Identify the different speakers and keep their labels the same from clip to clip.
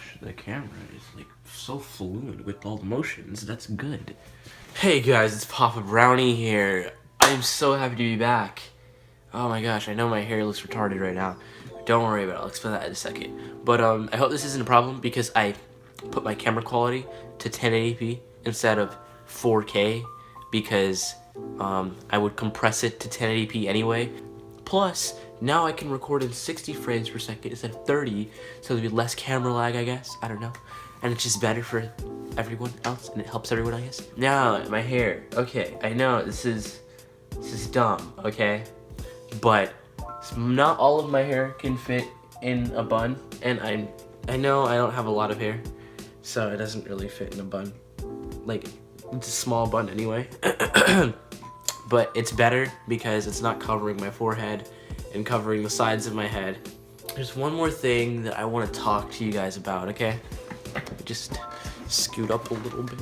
Speaker 1: gosh, the camera is like so fluid with all the motions. That's good.
Speaker 2: Hey guys, it's Papa Brownie here. I'm so happy to be back. Oh my gosh, I know my hair looks retarded right now. Don't worry about it, I'll explain that in a second. But I hope this isn't a problem because I put my camera quality to 1080p instead of 4K because I would compress it to 1080p anyway. Plus, now I can record in 60 frames per second instead of 30, so there'll be less camera lag, I guess. I don't know. And it's just better for everyone else, and it helps everyone, I guess. Now, my hair. Okay, I know this is dumb, okay? But not all of my hair can fit in a bun, and I know I don't have a lot of hair, so it doesn't really fit in a bun. Like, it's a small bun anyway. But it's better because it's not covering my forehead and covering the sides of my head. There's one more thing that I want to talk to you guys about, okay? Just scoot up a little bit.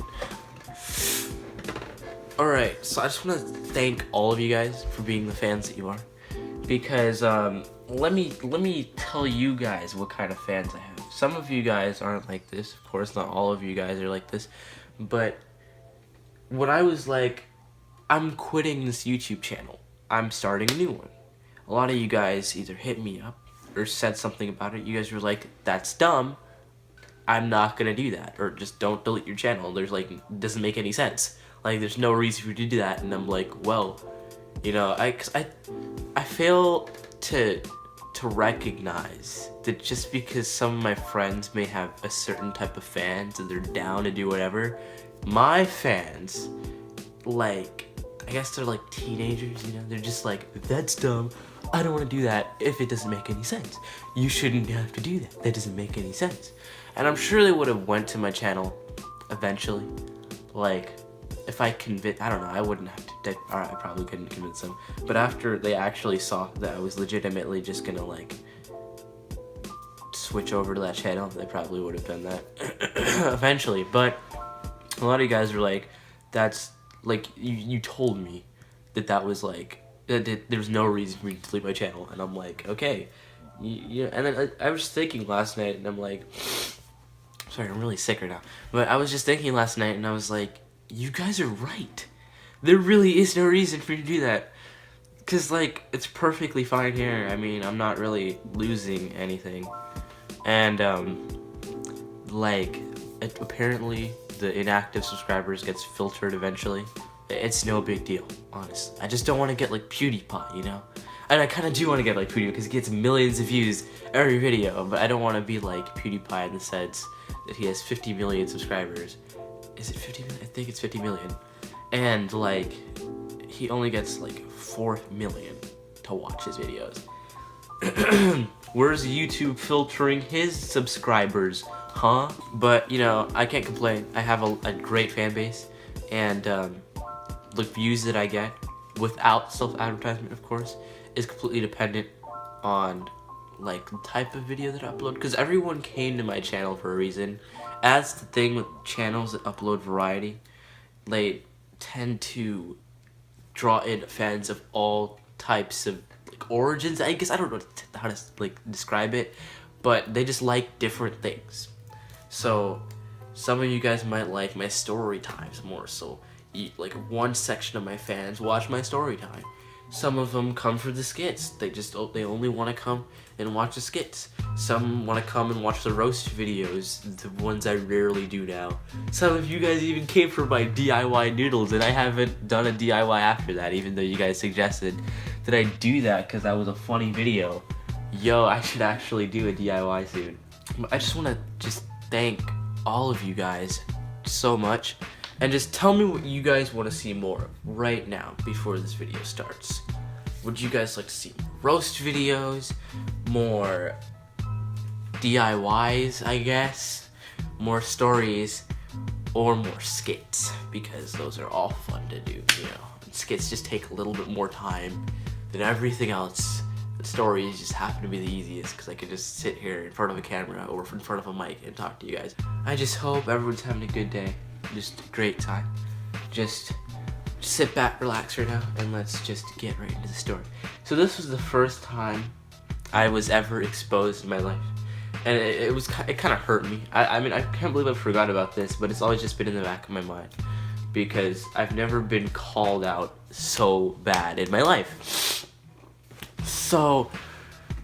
Speaker 2: Alright, so I just want to thank all of you guys for being the fans that you are. Because, let me tell you guys what kind of fans I have. Some of you guys aren't like this. Of course, not all of you guys are like this. But when I was like, I'm quitting this YouTube channel, I'm starting a new one, a lot of you guys either hit me up or said something about it. You guys were like, that's dumb, I'm not gonna do that, or just don't delete your channel. There's like, doesn't make any sense. Like, there's no reason for you to do that. And I'm like, well, you know, I fail to recognize that just because some of my friends may have a certain type of fans and they're down to do whatever, my fans, like, I guess they're like teenagers, you know, they're just like, that's dumb, I don't want to do that if it doesn't make any sense. You shouldn't have to do that, that doesn't make any sense. And I'm sure they would have went to my channel eventually. Like, if I convinced, I don't know, I wouldn't have to, or I probably couldn't convince them. But after they actually saw that I was legitimately just gonna like switch over to that channel, they probably would have done that eventually. But a lot of you guys were like, that's like, you told me that was like, that there's no reason for me to delete my channel. And I'm like, okay. And then I was thinking last night, and I'm like, sorry, I'm really sick right now. But I was just thinking last night, and I was like, you guys are right. There really is no reason for you to do that. Because, like, it's perfectly fine here. I mean, I'm not really losing anything. And, like, apparently the inactive subscribers gets filtered eventually. It's no big deal, honestly. I just don't want to get like PewDiePie, you know? And I kind of do want to get like PewDiePie because he gets millions of views every video, but I don't want to be like PewDiePie in the sense that he has 50 million subscribers. Is it 50 million? I think it's 50 million. And like, he only gets like 4 million to watch his videos. Where's YouTube filtering his subscribers, huh? But, you know, I can't complain. I have a great fan base, and the views that I get, without self-advertisement, of course, is completely dependent on, like, the type of video that I upload. Because everyone came to my channel for a reason. As the thing with channels that upload variety, they tend to draw in fans of all types of origins. I guess I don't know how to like describe it, but they just like different things. So some of you guys might like my story times more, so like one section of my fans watch my story time. Some of them come for the skits. They only want to come and watch the skits. Some want to come and watch the roast videos, the ones I rarely do now. Some of you guys even came for my DIY noodles, and I haven't done a DIY after that, even though you guys suggested that I do that because that was a funny video. Yo, I should actually do a DIY soon. But I just want to thank all of you guys so much. And just tell me what you guys want to see more of right now before this video starts. Would you guys like to see roast videos, more DIYs, I guess, more stories, or more skits? Because those are all fun to do, you know. Skits just take a little bit more time than everything else. But stories just happen to be the easiest because I can just sit here in front of a camera or in front of a mic and talk to you guys. I just hope everyone's having a good day. Just a great time. Just sit back, relax right now, and let's just get right into the story. So this was the first time I was ever exposed in my life and it kind of hurt me. I mean, I can't believe I forgot about this, but it's always just been in the back of my mind because I've never been called out so bad in my life. So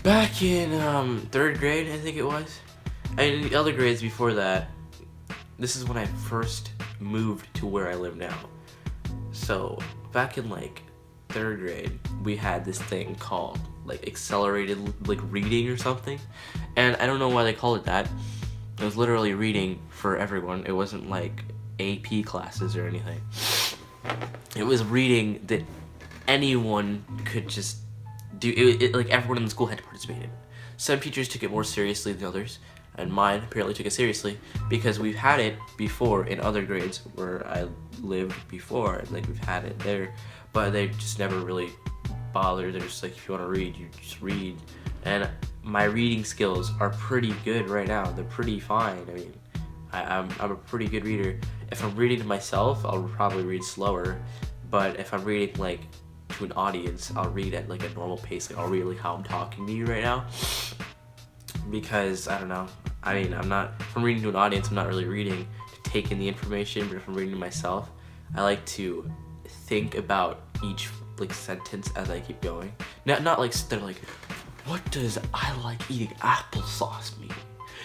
Speaker 2: back in 3rd grade, I think it was, and in the other grades before that, this is when I first moved to where I live now. So back in like 3rd grade, we had this thing called like accelerated like reading or something, and I don't know why they call it that. It was literally reading for everyone. It wasn't like AP classes or anything. It was reading that anyone could just do. Like everyone in the school had to participate in it. Some teachers took it more seriously than others, and mine apparently took it seriously because we've had it before in other grades where I lived before. Like we've had it there, but they just never really bothered. They're just like, if you want to read, you just read. And my reading skills are pretty good right now. They're pretty fine. I mean, I'm a pretty good reader. If I'm reading to myself, I'll probably read slower. But if I'm reading like to an audience, I'll read at like a normal pace. Like I'll read like how I'm talking to you right now. Because I don't know. I mean, if I'm reading to an audience, I'm not really reading to take in the information. But if I'm reading to myself, I like to think about each like sentence as I keep going. Not like they're like, what does I like eating applesauce mean?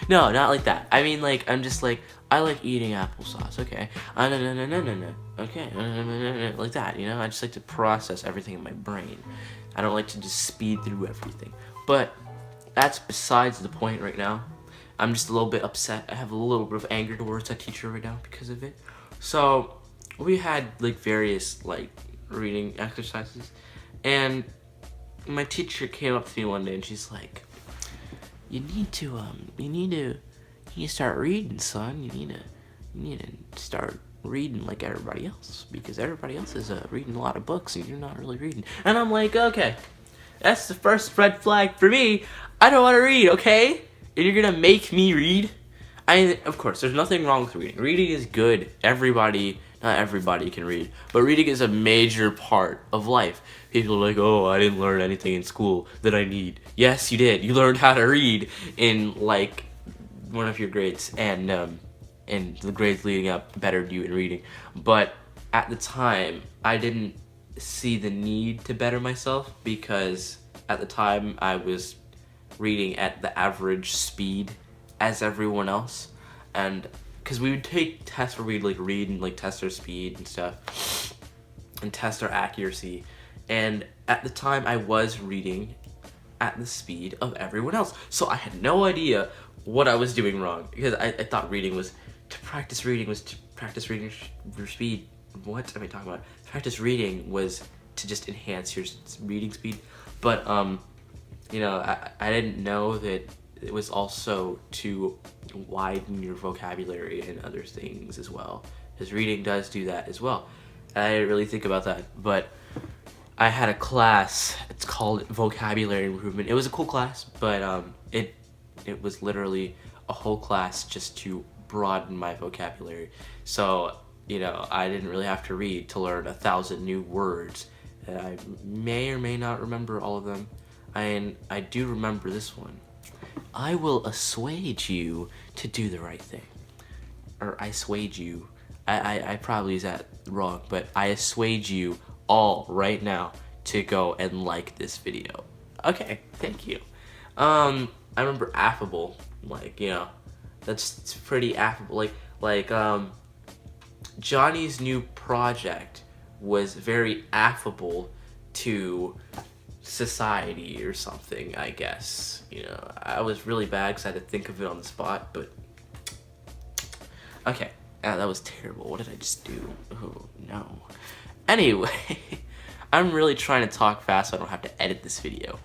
Speaker 2: No, not like that. I mean, like, I'm just like, I like eating applesauce. Okay. No. Okay. Like that, you know? I just like to process everything in my brain. I don't like to just speed through everything. But that's besides the point right now. I'm just a little bit upset. I have a little bit of anger towards that teacher right now because of it. So we had like various like reading exercises, and my teacher came up to me one day and she's like, you need to start reading, son. You need to start reading like everybody else, because everybody else is reading a lot of books and you're not really reading. And I'm like, okay, that's the first red flag for me. I don't want to read, okay? And you're gonna make me read? Of course, there's nothing wrong with reading. Reading is good. Not everybody can read, but reading is a major part of life. People are like, oh, I didn't learn anything in school that I need. Yes, you did. You learned how to read in like one of your grades, and the grades leading up bettered you in reading. But at the time, I didn't see the need to better myself because at the time I was reading at the average speed as everyone else, and because we would take tests where we'd like read and like test our speed and stuff and test our accuracy, and at the time I was reading at the speed of everyone else, so I had no idea what I was doing wrong, because I thought to practice reading your speed. What am I talking about? Practice reading was to just enhance your reading speed, but you know, I didn't know that it was also to widen your vocabulary and other things as well, because reading does do that as well. And I didn't really think about that, but I had a class, it's called Vocabulary Improvement. It was a cool class, but it was literally a whole class just to broaden my vocabulary. So, you know, I didn't really have to read to learn 1,000 new words. I may or may not remember all of them. And I do remember this one. I will assuage you to do the right thing. Or I assuage you. I probably is that wrong, but I assuage you all right now to go and like this video. Okay, thank you. I remember affable, like, you know, it's pretty affable. Like Johnny's new project was very affable to society or something, I guess. You know, I was really bad because I had to think of it on the spot, but okay. That was terrible. What did I just do? Oh no. Anyway, I'm really trying to talk fast so I don't have to edit this video,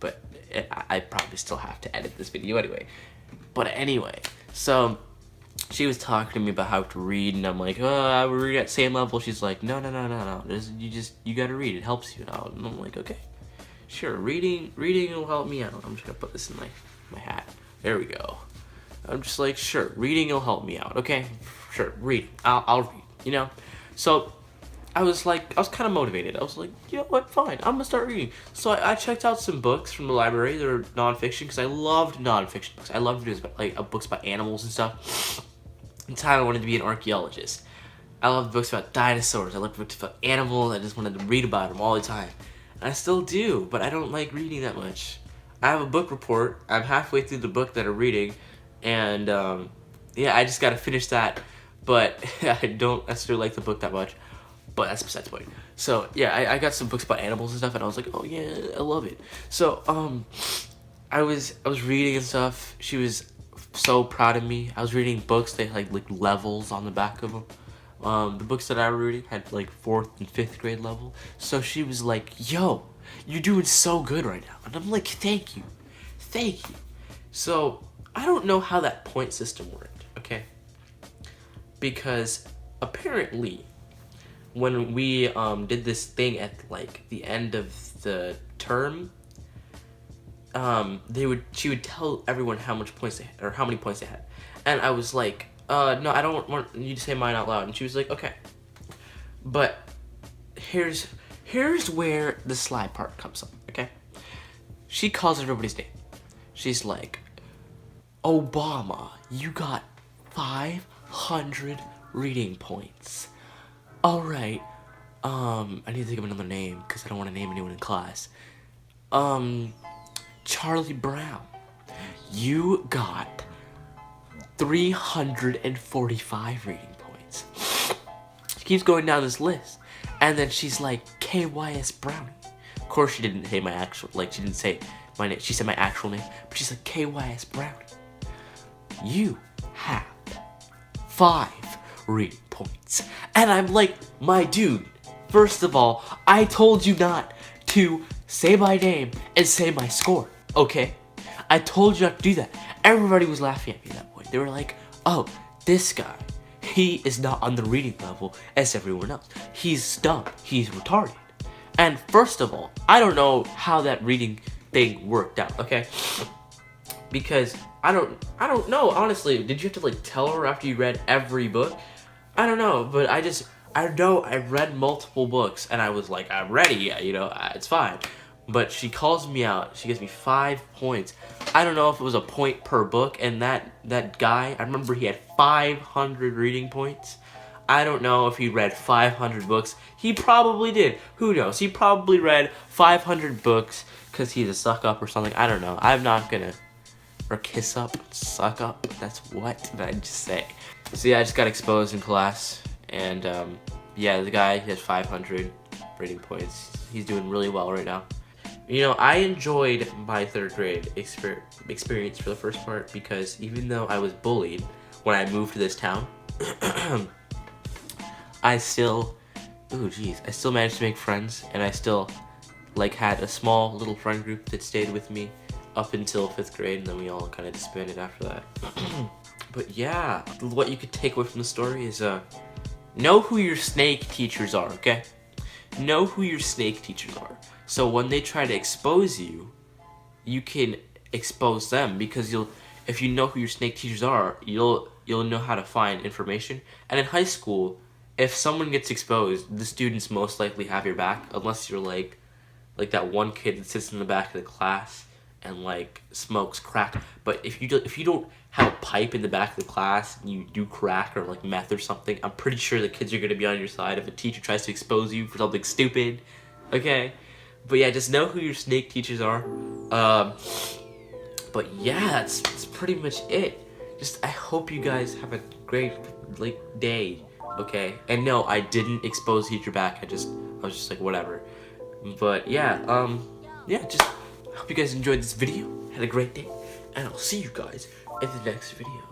Speaker 2: but I probably still have to edit this video anyway. But anyway, so she was talking to me about how to read, and I'm like, oh, we're at same level. She's like, no. You gotta read. It helps you out. And I'm like, okay, sure. Reading will help me out. I'm just gonna put this in my hat. There we go. I'm just like, sure, reading will help me out. Okay, sure, read. I'll read. You know, so I was kind of motivated. I was like, you know what, fine, I'm gonna start reading. So I checked out some books from the library that are nonfiction, because I loved nonfiction books. I loved books about animals and stuff. In time, I wanted to be an archaeologist. I loved books about dinosaurs. I loved books about animals. I just wanted to read about them all the time. And I still do, but I don't like reading that much. I have a book report. I'm halfway through the book that I'm reading, and yeah, I just gotta finish that. But I don't necessarily like the book that much. But that's besides the point. So yeah, I got some books about animals and stuff, and I was like, oh yeah, I love it. So I was reading and stuff. She was so proud of me. I was reading books that had like levels on the back of them. The books that I was reading had like 4th and 5th grade level. So she was like, yo, you're doing so good right now. And I'm like, thank you. So I don't know how that point system worked, okay? Because apparently when we did this thing at like the end of the term, she would tell everyone how much points they had, or how many points they had. And I was like, no, I don't want you to say mine out loud. And she was like, okay. But here's where the slide part comes up, okay? She calls everybody's name. She's like, Obama, you got 500 reading points. All right. I need to think of another name because I don't want to name anyone in class. Charlie Brown, you got 345 reading points. She keeps going down this list, and then she's like, KYS Brownie. Of course, she didn't say my actual, she didn't say my name. She said my actual name, but she's like, KYS Brownie, you have 5 reading points. And I'm like, my dude, first of all, I told you not to say my name and say my score, okay? I told you not to do that. Everybody was laughing at me at that point. They were like, oh, this guy, he is not on the reading level as everyone else. He's dumb. He's retarded. And first of all, I don't know how that reading thing worked out, okay? Because I don't know, honestly. Did you have to tell her after you read every book? I don't know, but I know I read multiple books, and I was like, I'm ready, it's fine. But she calls me out. She gives me 5 points. I don't know if it was a point per book, and that guy, I remember he had 500 reading points. I don't know if he read 500 books. He probably did. Who knows? He probably read 500 books because he's a suck-up or something. I don't know. I'm not gonna... Or kiss up, suck up. That's what did I just say? So yeah, I just got exposed in class, and yeah, the guy has 500 rating points. He's doing really well right now. I enjoyed my 3rd grade experience for the first part, because even though I was bullied when I moved to this town, I still managed to make friends, and I still had a small little friend group that stayed with me up until 5th grade, and then we all kind of disbanded after that. But yeah, what you could take away from the story is, know who your snake teachers are, okay? Know who your snake teachers are. So when they try to expose you, you can expose them, because if you know who your snake teachers are, you'll know how to find information. And in high school, if someone gets exposed, the students most likely have your back, unless you're like that one kid that sits in the back of the class and smokes crack. But if you don't have a pipe in the back of the class and you do crack or meth or something, I'm pretty sure the kids are gonna be on your side if a teacher tries to expose you for something stupid. Okay? But yeah, just know who your snake teachers are. But yeah, that's pretty much it. I hope you guys have a great day. Okay? And no, I didn't expose teacher back. I was just whatever. But yeah, just hope you guys enjoyed this video, had a great day, and I'll see you guys in the next video.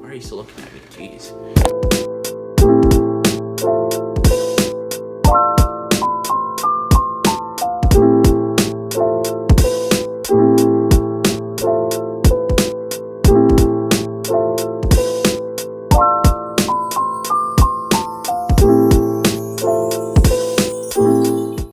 Speaker 2: Why are you still looking at me? Jeez.